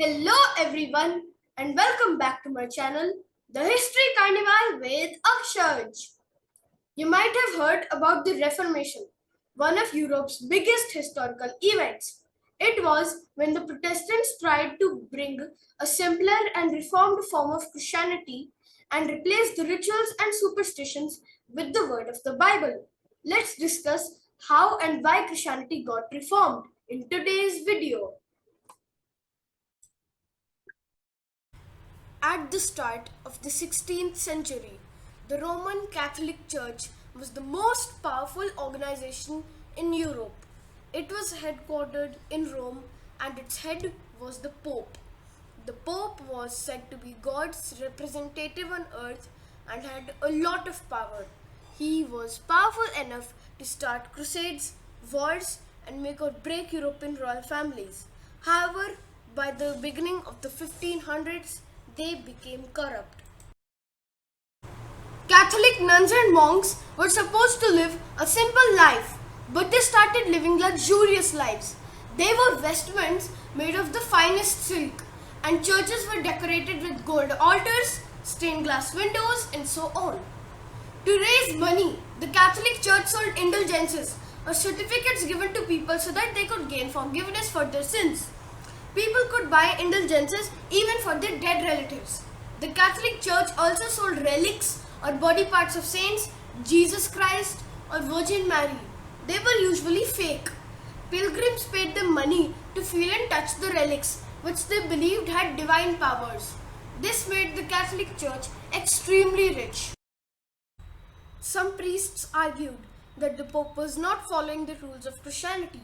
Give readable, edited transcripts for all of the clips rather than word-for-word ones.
Hello everyone and welcome back to my channel, The History Carnival with Akshaj. You might have heard about the Reformation, one of Europe's biggest historical events. It was when the Protestants tried to bring a simpler and reformed form of Christianity and replace the rituals and superstitions with the word of the Bible. Let's discuss how and why Christianity got reformed in today's video. At the start of the 16th century, the Roman Catholic Church was the most powerful organization in Europe. It was headquartered in Rome and its head was the Pope. The Pope was said to be God's representative on earth and had a lot of power. He was powerful enough to start crusades, wars, and make or break European royal families. However, by the beginning of the 1500s, they became corrupt. Catholic nuns and monks were supposed to live a simple life, but they started living luxurious lives. They wore vestments made of the finest silk, and churches were decorated with gold altars, stained glass windows, and so on. To raise money, the Catholic Church sold indulgences or certificates given to people so that they could gain forgiveness for their sins. People could buy indulgences even for their dead relatives. The Catholic Church also sold relics or body parts of saints, Jesus Christ, or Virgin Mary. They were usually fake. Pilgrims paid them money to feel and touch the relics, which they believed had divine powers. This made the Catholic Church extremely rich. Some priests argued that the Pope was not following the rules of Christianity.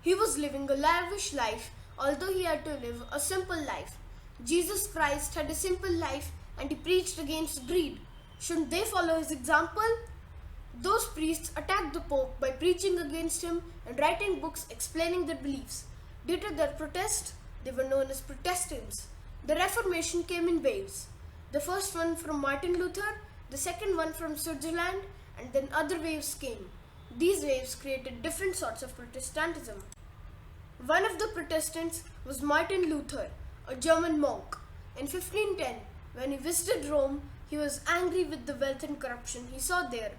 He was living a lavish life, although he had to live a simple life. Jesus Christ had a simple life and he preached against greed. Shouldn't they follow his example? Those priests attacked the Pope by preaching against him and writing books explaining their beliefs. Due to their protest, they were known as Protestants. The Reformation came in waves. The first one from Martin Luther, the second one from Switzerland, and then other waves came. These waves created different sorts of Protestantism. One of the Protestants was Martin Luther, a German monk. In 1510, when he visited Rome, he was angry with the wealth and corruption he saw there.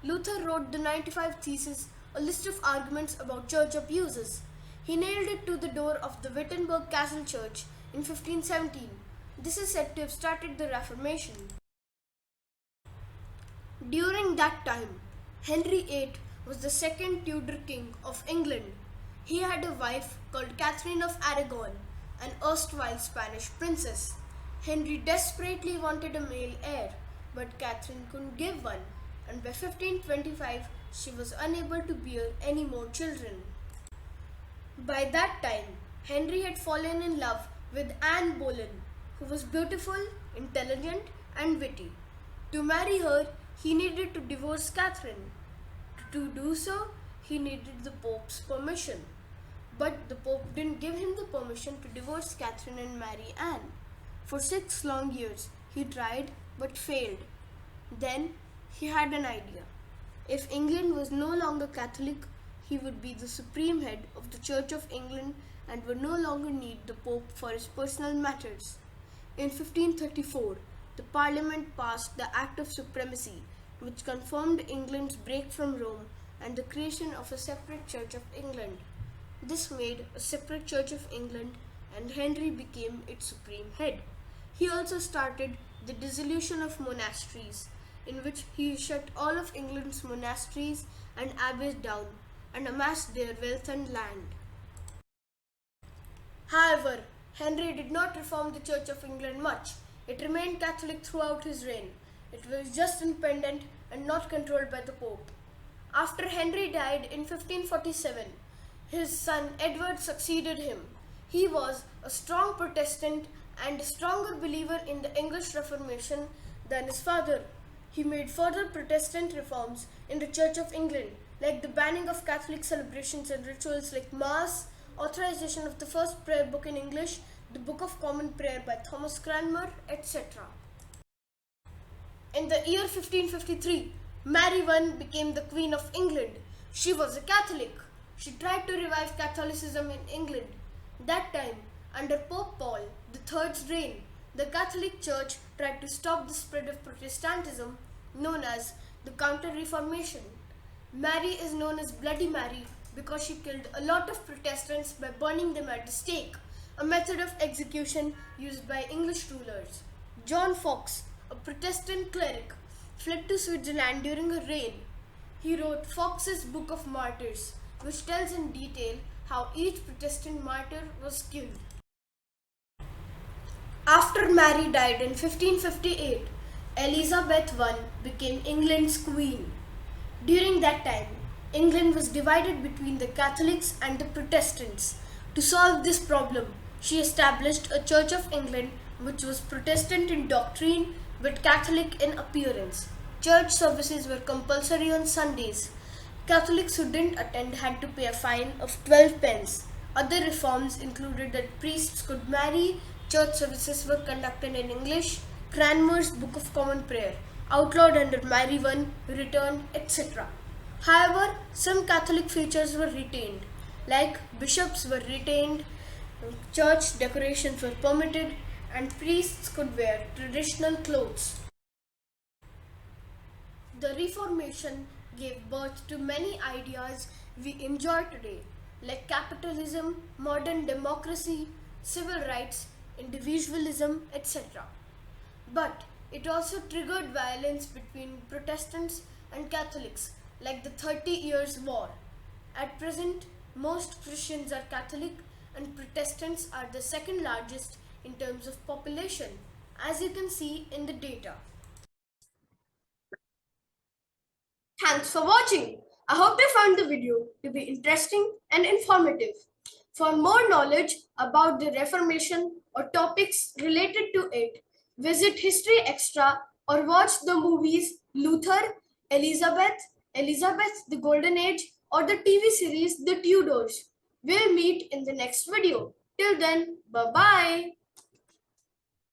Luther wrote the 95 Theses, a list of arguments about church abuses. He nailed it to the door of the Wittenberg Castle Church in 1517. This is said to have started the Reformation. During that time, Henry VIII was the second Tudor king of England. He had a wife called Catherine of Aragon, an erstwhile Spanish princess. Henry desperately wanted a male heir, but Catherine couldn't give one, and by 1525 she was unable to bear any more children. By that time, Henry had fallen in love with Anne Boleyn, who was beautiful, intelligent, and witty. To marry her, he needed to divorce Catherine. To do so, he needed the Pope's permission. But the Pope didn't give him the permission to divorce Catherine and marry Anne. For 6 long years, he tried but failed. Then he had an idea. If England was no longer Catholic, he would be the supreme head of the Church of England and would no longer need the Pope for his personal matters. In 1534, the Parliament passed the Act of Supremacy, which confirmed England's break from Rome and the creation of a separate Church of England. This made a separate Church of England and Henry became its supreme head. He also started the dissolution of monasteries, in which he shut all of England's monasteries and abbeys down and amassed their wealth and land. However, Henry did not reform the Church of England much. It remained Catholic throughout his reign. It was just independent and not controlled by the Pope. After Henry died in 1547, his son Edward succeeded him. He was a strong Protestant and a stronger believer in the English Reformation than his father. He made further Protestant reforms in the Church of England, like the banning of Catholic celebrations and rituals like Mass, authorization of the first prayer book in English, the Book of Common Prayer by Thomas Cranmer, etc. In the year 1553, Mary I became the Queen of England. She was a Catholic. She tried to revive Catholicism in England. That time, Under Pope Paul III's reign, the Catholic Church tried to stop the spread of Protestantism, known as the Counter-Reformation. Mary is known as Bloody Mary because she killed a lot of Protestants by burning them at the stake, a method of execution used by English rulers. John Foxe, a Protestant cleric, fled to Switzerland during a reign. He wrote Foxe's Book of Martyrs, which tells in detail how each Protestant martyr was killed. After Mary died in 1558, Elizabeth I became England's queen. During that time, England was divided between the Catholics and the Protestants. To solve this problem, she established a Church of England which was Protestant in doctrine but Catholic in appearance. Church services were compulsory on Sundays. Catholics who didn't attend had to pay a fine of 12 pence. Other reforms included that priests could marry, church services were conducted in English, Cranmer's Book of Common Prayer, outlawed under Mary I, returned, etc. However, some Catholic features were retained, like bishops were retained, church decorations were permitted, and priests could wear traditional clothes. The Reformation gave birth to many ideas we enjoy today, like capitalism, modern democracy, civil rights, individualism, etc. But it also triggered violence between Protestants and Catholics, like the 30 Years' War. At present, most Christians are Catholic and Protestants are the second largest in terms of population, as you can see in the data. Thanks for watching. I hope you found the video to be interesting and informative. For more knowledge about the Reformation or topics related to it, visit History Extra or watch the movies Luther, Elizabeth, Elizabeth the Golden Age, or the TV series The Tudors. We'll meet in the next video. Till then, bye-bye.